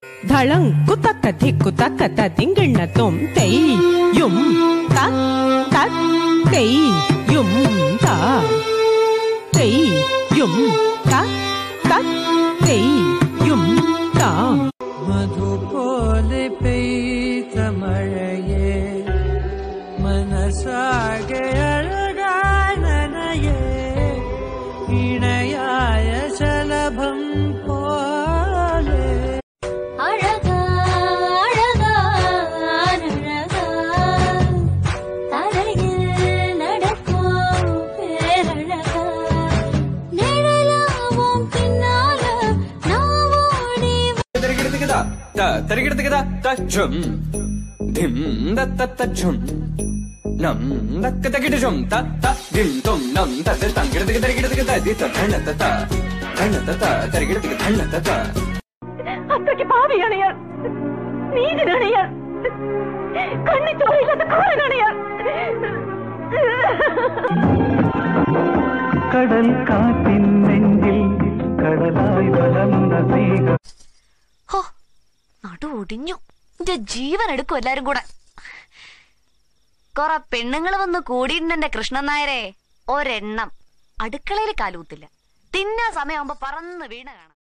ധളം കുത്തക്ക ധിക്കുത്തക്ക തിങ്കിണ്ണ തൊം തെയ്യും തെയ്യും തെയ്യും തെയ്യും മധുപോലെ പെയ്ത മഴയേ മനസ്സാകെ അഴകാനനയേ ഇണയായ ശലഭം പോലെ അത്രയ്ക്ക് പാവിയാണ് ഇയാൾ, നീതിനാണ് ഇയാൾ, കണ്ണിച്ചോറില്ലാത്ത കാരനാണ് ഇയാൾ. കടൽ കാറ്റിൻ നെഞ്ചിൽ കടലായി വളർന്ന സ്നേഹം. നടു ഒടിഞ്ഞു, എന്റെ ജീവൻ എടുക്കും എല്ലാരും കൂടെ. കൊറ പെണ്ണുങ്ങൾ വന്ന് കൂടിയിട്ടുണ്ട് എന്റെ കൃഷ്ണൻ നായരെ. ഒരെണ്ണം അടുക്കളയിൽ കാലൂത്തില്ല, തിന്നാ സമയമാകുമ്പോ പറന്ന് വീണ കാണാം.